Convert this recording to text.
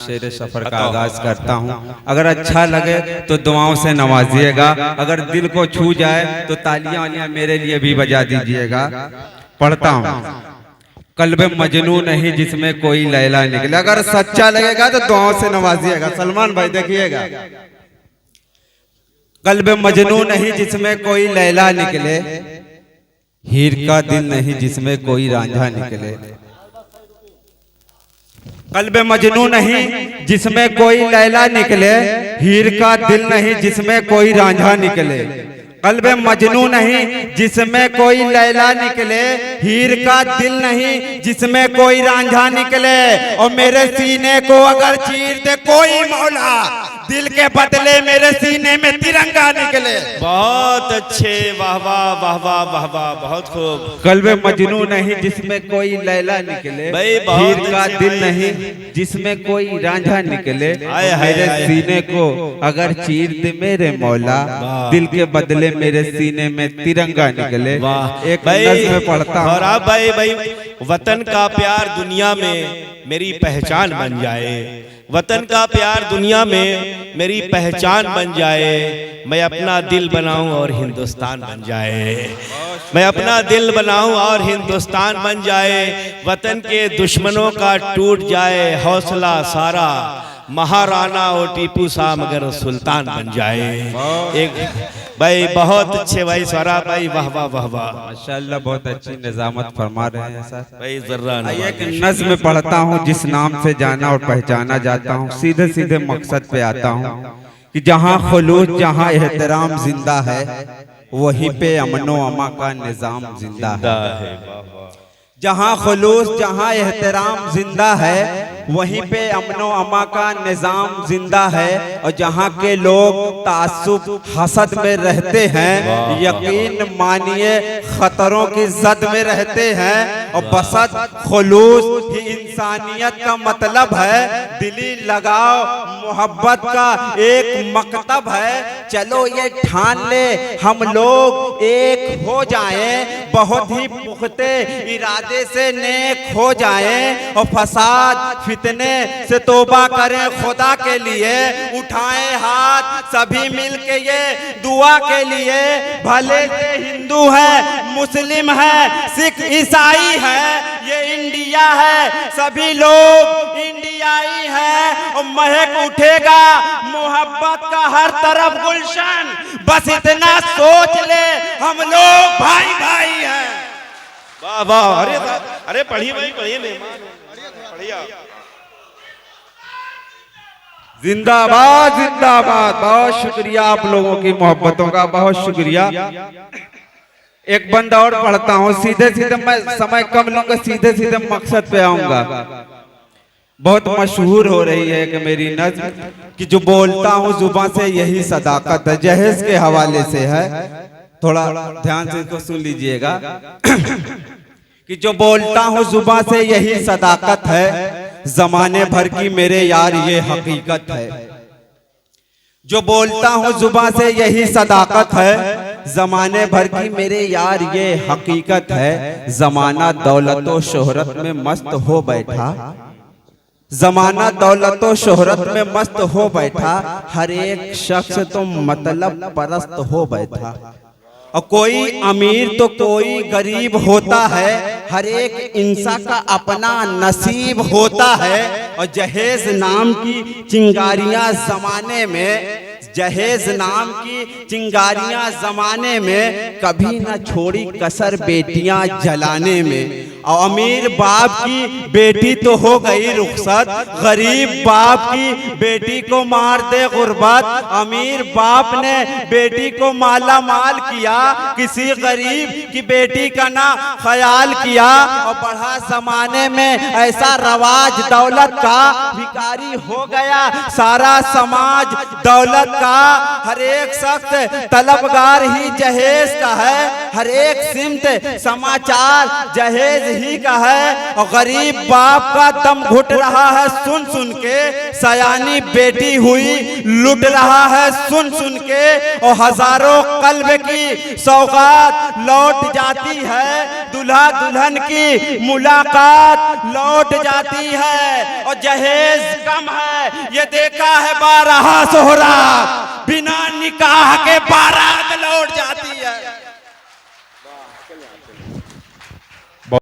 शेर सफर का आगाज करता हूँ। अगर अच्छा लगे तो दुआओं से नवाजिएगा, अगर दिल को छू जाए तो तालियां वालियां मेरे लिए भी बजा दीजिएगा। पढ़ता हूँ। कल्बे मजनू नहीं जिसमें कोई लैला निकले, अगर सच्चा लगेगा तो दुआओं से नवाजिएगा। सलमान भाई देखिएगा। कल्बे मजनू नहीं जिसमें कोई लैला निकले, हीर का दिल नहीं जिसमें कोई रांझा निकले। कल्बे मजनू नहीं जिसमें कोई लैला निकले, हीर का दिल नहीं जिसमें कोई रांझा निकले। कल्बे मजनू नहीं जिसमें कोई लैला निकले, हीर का दिल नहीं जिसमें कोई रांझा निकले। और मेरे सीने को अगर चीर दे कोई मौला, दिल के बदले मेरे सीने में तिरंगा निकले। बहुत अच्छे, वाह वाह वाह वाह वाह वाह, बहुत खूब। कल्बे मजनू नहीं जिसमें कोई लैला निकले, हीर का दिल नहीं जिसमें कोई रांझा निकले। मेरे सीने को अगर चीर दे मेरे मौला, दिल के बदले मेरे सीने में तिरंगा निकले। एक नज़्म में पढ़ता हूं। और आप भाई वतन का प्यार दुनिया में मेरी पहचान बन जाए, वतन का प्यार दुनिया में मेरी पहचान बन जाए। मैं अपना दिल बनाऊं और हिंदुस्तान बन जाए, मैं अपना दिल बनाऊं और हिंदुस्तान बन जाए। वतन के दुश्मनों का टूट जाए हौसला सारा, महाराणा और टीपू शाह मगर सुल्तान बन जाए। एक भाई बहुत अच्छे भाई स्वरा भाई, वाह वाह वाह वाह, माशाल्लाह बहुत अच्छी निजामत फरमा रहे हैं सर भाई। जर्रा एक नज़्म में पढ़ता हूँ जिस नाम से जाना और पहचाना जाता हूँ। सीधे सीधे मकसद पे आता हूँ कि जहाँ खुलूस जहाँ एहतराम जिंदा है, वहीं पे अमनो अमा का निजाम जिंदा है। जहाँ खुलूस जहाँ एहतराम जिंदा है, वहीं पे अमनो अमा का निजाम जिंदा है। और जहाँ के लोग तासुब हसद में रहते हैं, यकीन मानिए खतरों की जद में रहते हैं। और बसत खुलूस ही इंसानियत का मतलब है, दिली लगाव मोहब्बत का एक मकतब है। चलो ये ठान ले हम लोग एक हो जाएं, बहुत ही पुख्ते इरादे से नेक हो जाएं। और फसाद फितने से तौबा करें खुदा के लिए, उठाएं हाथ सभी मिलके ये दुआ के लिए। भले से हिंदू है, मुस्लिम है, सिख ईसाई है, ये इंडिया है, सभी लोग इंडियाई है। और महक उठेगा मोहब्बत का हर तरफ गुलशन, बस इतना सोच ले हम लोग भाई भाई हैं। वाह वाह, अरे पढ़िए भाई, पढ़िए मेहमान, पढ़िए। जिंदाबाद जिंदाबाद। बहुत शुक्रिया आप लोगों की मोहब्बतों का, बहुत शुक्रिया। एक बंद और पढ़ता हूँ। सीधे सीधे मैं समय कम लूंगा, सीधे सीधे मकसद पे आऊंगा। बहुत मशहूर हो रही है कि मेरी नज़्म कि जो बोलता हूँ जुबान से यही सदाकत है, जहेज के हवाले से है। थोड़ा ध्यान से इसको सुन लीजिएगा कि जो बोलता हूँ जुबान से यही सदाकत है, जमाने भर की मेरे यार ये हकीकत है। जो बोलता हूँ जुबान से यही सदाकत है, जमाने भर की मेरे यार ये हकीकत है। जमाना दौलतो शोहरत में मस्त हो बैठा, जमाना दौलतो शोहरत में मस्त हो बैठा। हर एक शख्स तो मतलब परस्त हो बैठा। और कोई अमीर तो कोई गरीब होता है, हर एक इंसान का अपना नसीब होता है। और जहेज नाम की चिंगारियां जमाने में, जहेज नाम की चिंगारियां जमाने में कभी न छोड़ी कसर बेटियां जलाने में। और अमीर बाप की बेटी तो हो गई रुखसत, गरीब बाप की बेटी को मार दे गुर्बत। अमीर बाप ने बेटी को माला माल किया, किसी गरीब की बेटी का ना ख्याल किया। और बढ़ा जमाने में ऐसा रवाज दौलत का, भिखारी हो गया सारा समाज दौलत का। हर एक शख्स तलबगार ही जहेज का है। हर एक सिमत समाचार जहेज ही का है। और गरीब बाप का दम घुट रहा है सुन सुन के, सयानी बेटी हुई लुट रहा है सुन सुन के। और हजारों कल्ब की सौगात लौट जाती है, दुल्हा दुल्हन की मुलाकात लौट जाती है। और जहेज कम है ये देखा है 12 सोहरा, बिना निकाह के बारात लौट जाती है।